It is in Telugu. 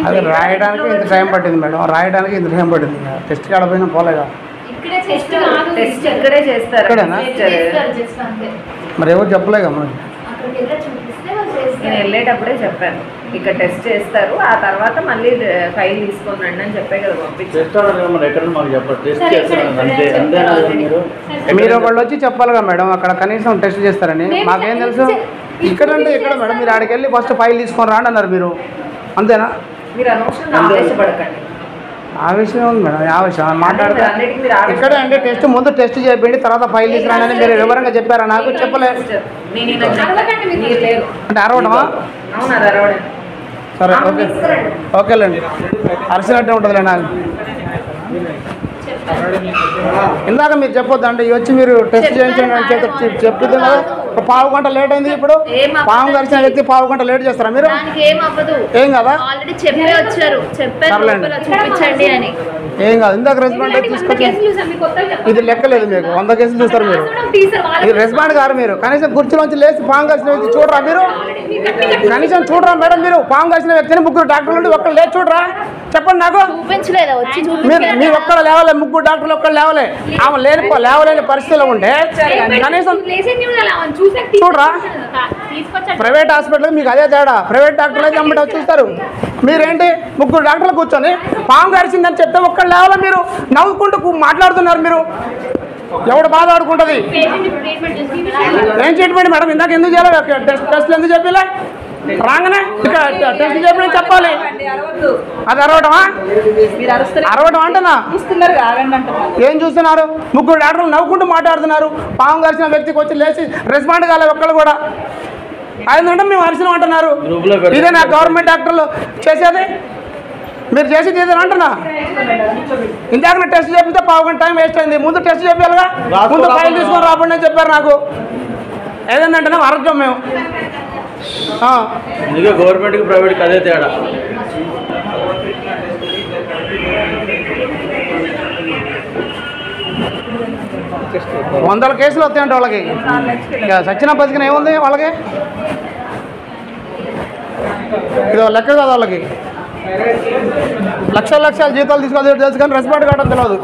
అది రాయడానికి ఇంత టైం పట్టింది మేడం, రాయడానికి ఇంత టైం పట్టింది. టెస్ట్ కాడ పోయినా పోలేగా. మరి ఎవరు చెప్పలేగా మనకి. నేను వెళ్ళేటప్పుడే చెప్పాను ఇక్కడ టెస్ట్ చేస్తారు, ఆ తర్వాత మళ్ళీ ఫైల్ తీసుకొని రండి అని చెప్పే కదా మీరు ఒకళ్ళు వచ్చి చెప్పాలిగా మేడం, అక్కడ కనీసం టెస్ట్ చేస్తారని. మాకేం తెలుసు. ఇక్కడంటే ఇక్కడ మేడం, మీరు ఆడికి వెళ్ళి ఫస్ట్ ఫైల్ తీసుకొని రాండి అన్నారు మీరు, అంతేనా? మీరు అనవసరంగా ఆవేశపడకండి. ఆవేశం ఉంది మేడం, ఆవేశం మాట్లాడతారు. ఇక్కడ అంటే టెస్ట్ ముందు టెస్ట్ చేయండి, తర్వాత ఫైల్ తీసుకురాని మీరు వివరంగా చెప్పారా? నాకు చెప్పలేదు. అంటే అరవడమా? సరే ఓకే, ఓకేలేండి. అరిసినట్టే ఉంటుందిలే నాకు. ఇందాక మీరు చెప్పొద్దు అంటే వచ్చి మీరు టెస్ట్ చేయించండి అని చెప్తుంది కదా. పావు గంట లేట్ అయింది. ఇప్పుడు పాము కరిచిన వ్యక్తి పావు గంట లేట్ చేస్తారా మీరు? ఏం కదా, ఏం కాదు. ఇందాక రెస్పాండ్ అయితే తీసుకొచ్చి ఇది లెక్కలేదు మీకు. 100 కేసులు చూస్తారు మీరు. ఇది రెస్పాండ్ గారు మీరు. కనీసం కుర్చీలోంచి లేచి పాము కరిచిన వ్యక్తి చూడరా మీరు? కనీసం చూడరా మేడం మీరు? పాము కరిచిన వ్యక్తిని 3 డాక్టర్లు ఉండి ఒక్కరు లేచి చూడరా? చెప్పండి నాకు. మీరు ఒక్కడ లేవలే, 3 డాక్టర్లు ఒక్కరు లేవలే. ఆమె లేవలేని పరిస్థితిలో ఉంటే కనీసం చూడరా? ప్రైవేట్ హాస్పిటల్ మీకు అదే తేడా. ప్రైవేట్ డాక్టర్లు అయితే అమ్మట చూస్తారు. మీరేంటి 3 డాక్టర్లు కూర్చొని పాము కరిచిందని చెప్తే ఒక్కరు లేవాలా? మీరు నవ్వుకుంటూ మాట్లాడుతున్నారు. మీరు ఎవడు బాధ ఆడుకుంటుంది? ఏం ట్రీట్మెంట్ మేడం? ఇందాక ఎందుకు చేయాలి? టెస్ట్లు ఎందుకు చెప్పలే? రాగానే టెస్ట్ చెప్పిన చెప్పాలి. అది అరవటమా? అరవటం అంటున్నా. ఏం చూస్తున్నారు? 3 డాక్టర్లు నవ్వుకుంటూ మాట్లాడుతున్నారు. పాము కరిచిన వ్యక్తికి వచ్చి లేచి రెస్పాండ్ కాలేదు ఒక్కళ్ళు కూడా. అదేంటంటే మేము అరిసినాం అంటున్నారు. ఇదే నా గవర్నమెంట్ డాక్టర్లు చేసేది? మీరు చేసేది ఏదైనా అంటున్నా? ఇందాక టెస్ట్ చేపితే పావు గంట టైం వేస్ట్ అయింది. ముందు టెస్ట్ చేయాలిగా, ముందు ఫైల్ తీసుకొని రాబండి అని చెప్పారు నాకు. ఏదంటే అరగం మేము. గవర్నమెంట్కి ప్రైవేట్కి అదే తేడా. వందల కేసులు వస్తాయంటే వాళ్ళకి. సచిన బతికిన ఏముంది వాళ్ళకి? ఇది లెక్క కదా వాళ్ళకి. లక్షల జీతాలు తీసుకోవాలి తెలుసు కానీ రెస్పాండ్ కావడం తెలియదు.